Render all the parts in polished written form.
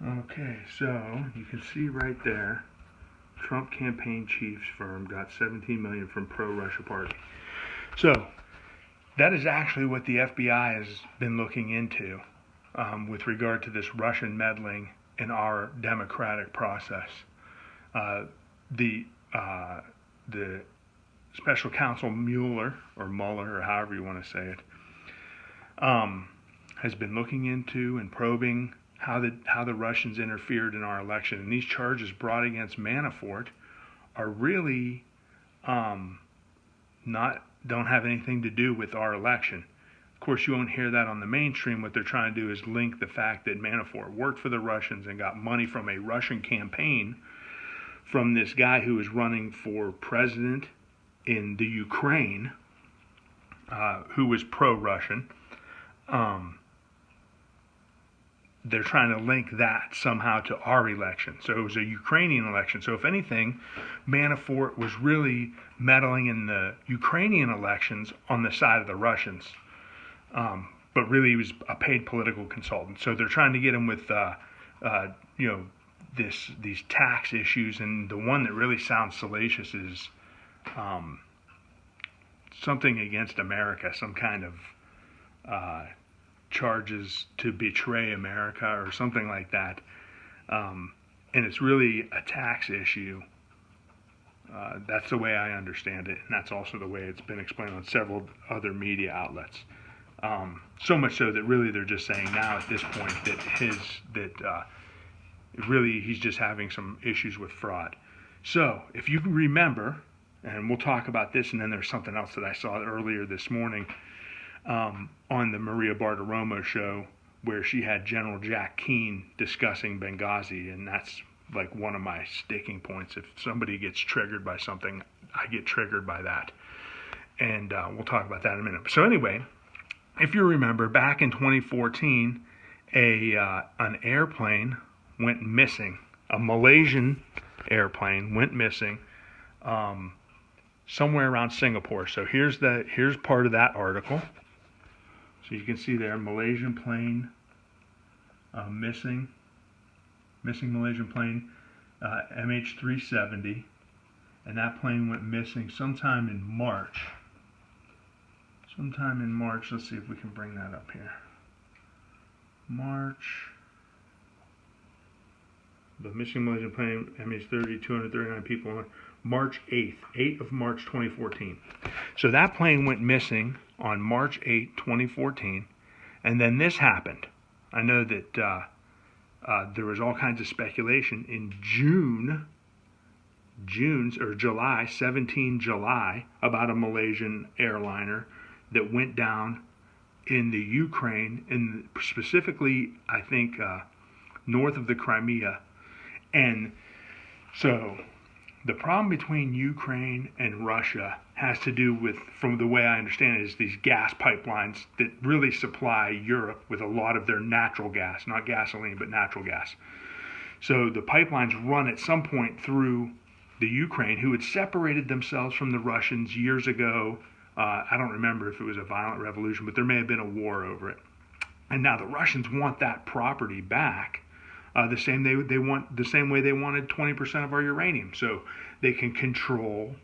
Okay, so you can see right there, Trump campaign chief's firm got 17 million from pro-Russia party. So that is actually what the FBI has been looking into with regard to this Russian meddling in our democratic process. Uh, the the special counsel Mueller or Mueller or however you want to say it has been looking into and probing how the Russians interfered in our election, and these charges brought against Manafort are really not don't have anything to do with our election. Of course, you won't hear that on the mainstream. What they're trying to do is link the fact that Manafort worked for the Russians and got money from a Russian campaign from this guy who was running for president in the Ukraine, who was pro-Russian. They're trying to link that somehow to our election. So it was a Ukrainian election. So if anything, Manafort was really meddling in the Ukrainian elections on the side of the Russians. But really he was a paid political consultant. So they're trying to get him with, these tax issues. And the one that really sounds salacious is something against America, some kind of charges to betray America or something like that. And it's really a tax issue. That's the way I understand it, and that's also the way it's been explained on several other media outlets. So much so that really they're just saying now at this point that really he's just having some issues with fraud. So if you can remember, and we'll talk about this, and then there's something else that I saw earlier this morning on the Maria Bartiromo show where she had General Jack Keane discussing Benghazi, and that's like one of my sticking points. If somebody gets triggered by something, I get triggered by that. And we'll talk about that in a minute. So anyway, if you remember, back in 2014, an airplane went missing. A Malaysian airplane went missing somewhere around Singapore. So here's part of that article. So you can see there, Malaysian plane missing Malaysian plane, MH370, and that plane went missing sometime in March. Let's see if we can bring that up here. March. The missing Malaysian plane, MH30, 239 people on March 8th of March 2014. So that plane went missing on March 8, 2014, and then this happened. I know that there was all kinds of speculation in July 17 about a Malaysian airliner that went down in the Ukraine, and specifically, I think, north of the Crimea. And so the problem between Ukraine and Russia has to do with, from the way I understand it, is these gas pipelines that really supply Europe with a lot of their natural gas, not gasoline, but natural gas. So the pipelines run at some point through the Ukraine, who had separated themselves from the Russians years ago. I don't remember if it was a violent revolution, but there may have been a war over it. And now the Russians want that property back. The same way they wanted 20% of our uranium, so they can control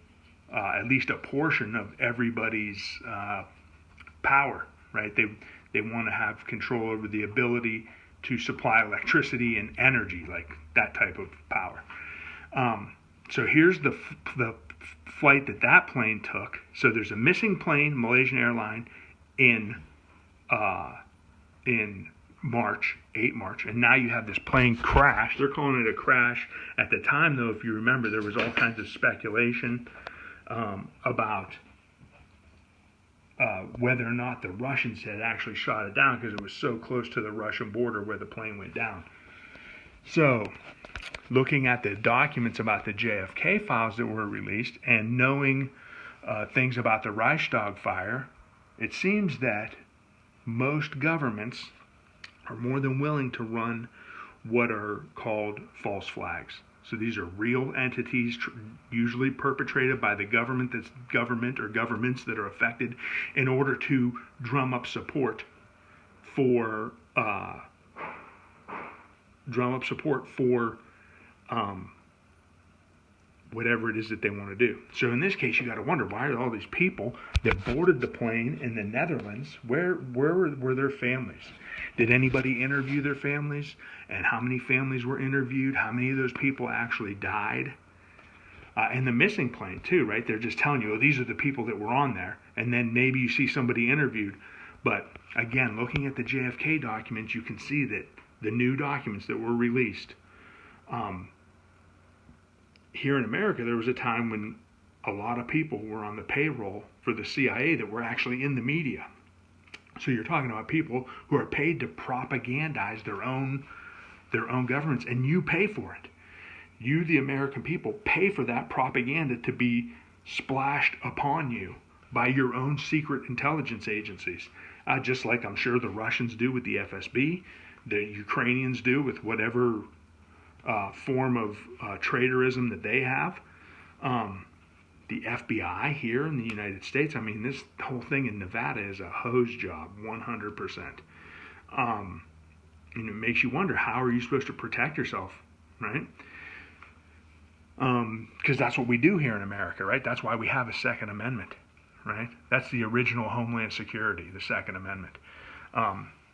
at least a portion of everybody's power, right? They want to have control over the ability to supply electricity and energy, like that type of power. So here's the flight that plane took. So there's a missing plane, Malaysian airline, in March, and now you have this plane crash. They're calling it a crash. At the time, though, if you remember, there was all kinds of speculation about whether or not the Russians had actually shot it down because it was so close to the Russian border where the plane went down. So, looking at the documents about the JFK files that were released and knowing things about the Reichstag fire, it seems that most governments are more than willing to run what are called false flags. So these are real entities, usually perpetrated by the government or governments that are affected, in order to drum up support for drum up support for whatever it is that they want to do. So in this case, you got to wonder, why are all these people that boarded the plane in the Netherlands, where were their families? Did anybody interview their families? And how many families were interviewed? How many of those people actually died? And the missing plane too, right? They're just telling you, oh, these are the people that were on there. And then maybe you see somebody interviewed. But again, looking at the JFK documents, you can see that the new documents that were released, here in America, there was a time when a lot of people were on the payroll for the CIA that were actually in the media. So you're talking about people who are paid to propagandize their own governments, and you pay for it. You, the American people, pay for that propaganda to be splashed upon you by your own secret intelligence agencies, just like I'm sure the Russians do with the FSB, the Ukrainians do with whatever form of traitorism that they have. The FBI here in the United States, I mean, this whole thing in Nevada is a hose job, 100%. And it makes you wonder, how are you supposed to protect yourself, right? Because that's what we do here in America, right? That's why we have a Second Amendment, right? That's the original Homeland Security, the Second Amendment.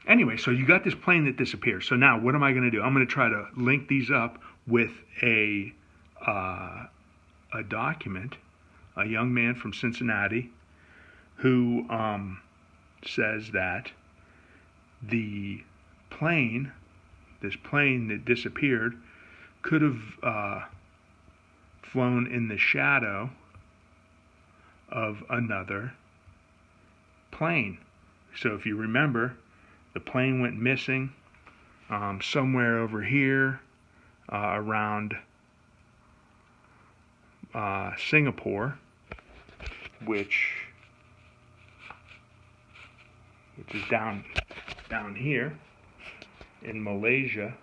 Anyway, so you got this plane that disappears. So now what am I going to do? I'm going to try to link these up with a document, a young man from Cincinnati who says that the plane, this plane that disappeared, could have flown in the shadow of another plane. So if you remember, the plane went missing somewhere over here around Singapore, which is down here in Malaysia,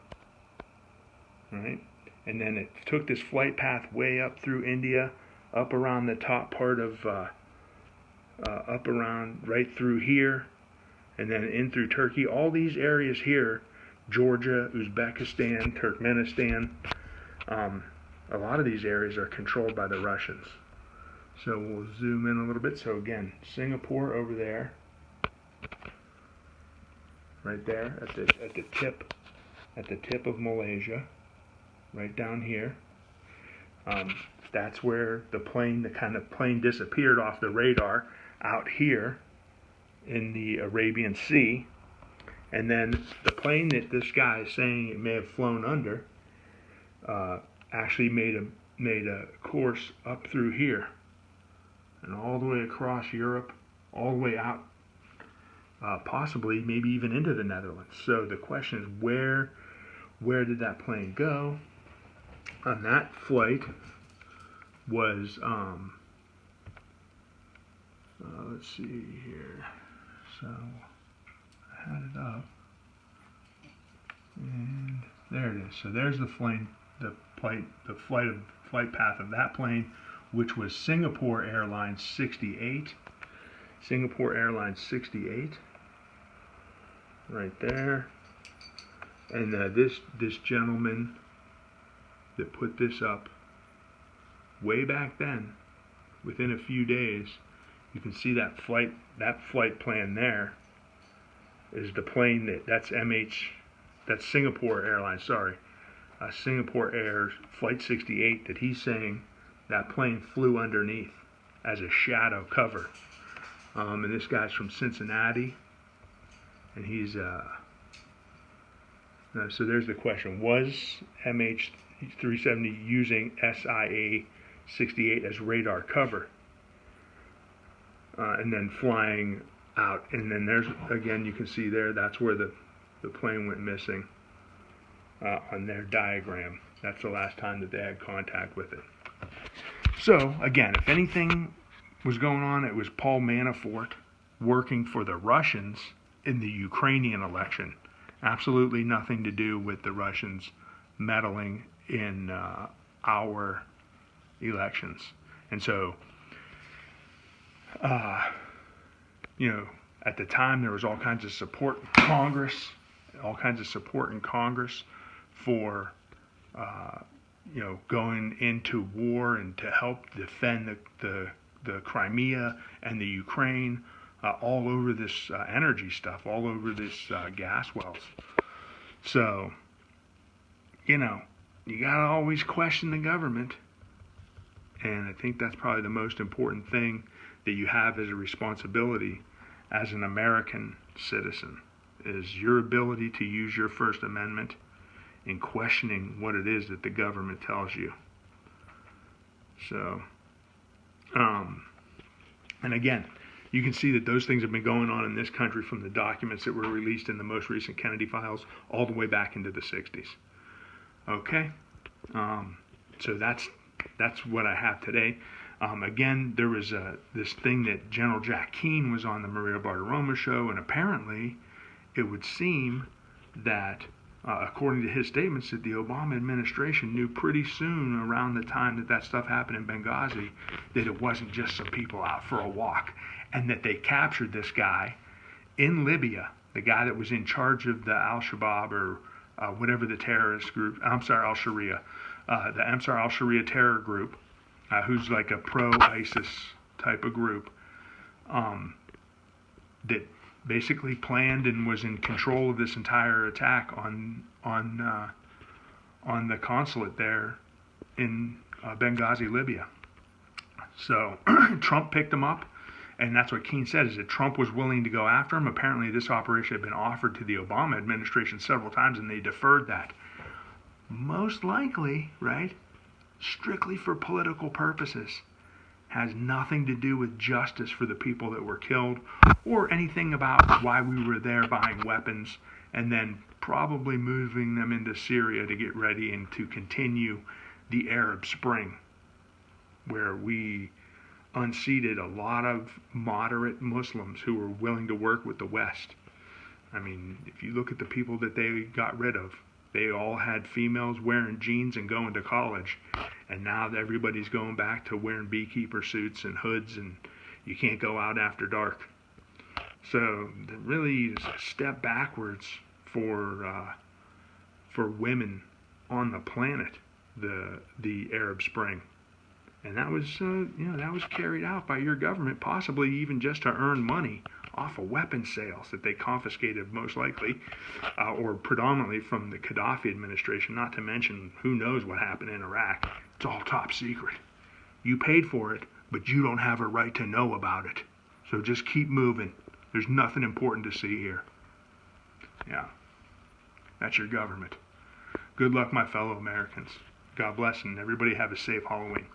right? And then it took this flight path way up through India, up around the top part of, up around right through here, and then in through Turkey. All these areas here, Georgia, Uzbekistan, Turkmenistan, a lot of these areas are controlled by the Russians. So we'll zoom in a little bit. So again, Singapore over there, right there at the tip of Malaysia, right down here. That's where the kind of plane disappeared off the radar, out here in the Arabian Sea. And then the plane that this guy is saying it may have flown under actually made a course up through here and all the way across Europe, all the way out, possibly maybe even into the Netherlands. So the question is, where did that plane go? And that flight was, let's see here. So I had it up, and there it is. So there's the plane, the flight path of that plane, which was Singapore Airlines 68. Singapore Airlines 68, right there. And this gentleman that put this up way back then, within a few days, you can see that flight plan there is the plane that's Singapore Airlines, Singapore Air Flight 68 that he's saying that plane flew underneath as a shadow cover. And this guy's from Cincinnati, and he's so there's the question: was MH370 using SIA 68 as radar cover, and then flying out? And then there's, again, you can see there, that's where the plane went missing on their diagram. That's the last time that they had contact with it. So again, if anything was going on, it was Paul Manafort working for the Russians in the Ukrainian election. Absolutely nothing to do with the Russians meddling in our elections. And so, at the time there was all kinds of support in Congress, for going into war and to help defend the Crimea and the Ukraine, all over this energy stuff, all over this gas wells. So, you gotta always question the government. And I think that's probably the most important thing that you have as a responsibility as an American citizen, is your ability to use your First Amendment in questioning what it is that the government tells you. So, and again, you can see that those things have been going on in this country from the documents that were released in the most recent Kennedy files all the way back into the 60s. Okay? So that's what I have today. Again, there was this thing that General Jack Keane was on the Maria Bartiromo show, and apparently it would seem that, according to his statements, that the Obama administration knew pretty soon around the time that stuff happened in Benghazi that it wasn't just some people out for a walk, and that they captured this guy in Libya, the guy that was in charge of the Al-Shabaab or whatever the terrorist group, Al-Sharia, the Al-Sharia terror group, who's like a pro-ISIS type of group, that basically planned and was in control of this entire attack on the consulate there in Benghazi, Libya. So Trump picked him up, and that's what Keane said, is that Trump was willing to go after him. Apparently this operation had been offered to the Obama administration several times, and they deferred that. Most likely, right, strictly for political purposes. Has nothing to do with justice for the people that were killed or anything about why we were there buying weapons and then probably moving them into Syria to get ready and to continue the Arab Spring, where we unseated a lot of moderate Muslims who were willing to work with the West. I mean, if you look at the people that they got rid of, they all had females wearing jeans and going to college. And now everybody's going back to wearing beekeeper suits and hoods, and you can't go out after dark. So it really is a step backwards for women on the planet, the Arab Spring. And that was that was carried out by your government, possibly even just to earn money off of weapons sales that they confiscated, most likely, or predominantly from the Gaddafi administration, not to mention who knows what happened in Iraq. It's all top secret. You paid for it, but you don't have a right to know about it. So just keep moving. There's nothing important to see here. Yeah, that's your government. Good luck, my fellow Americans. God bless, and everybody have a safe Halloween.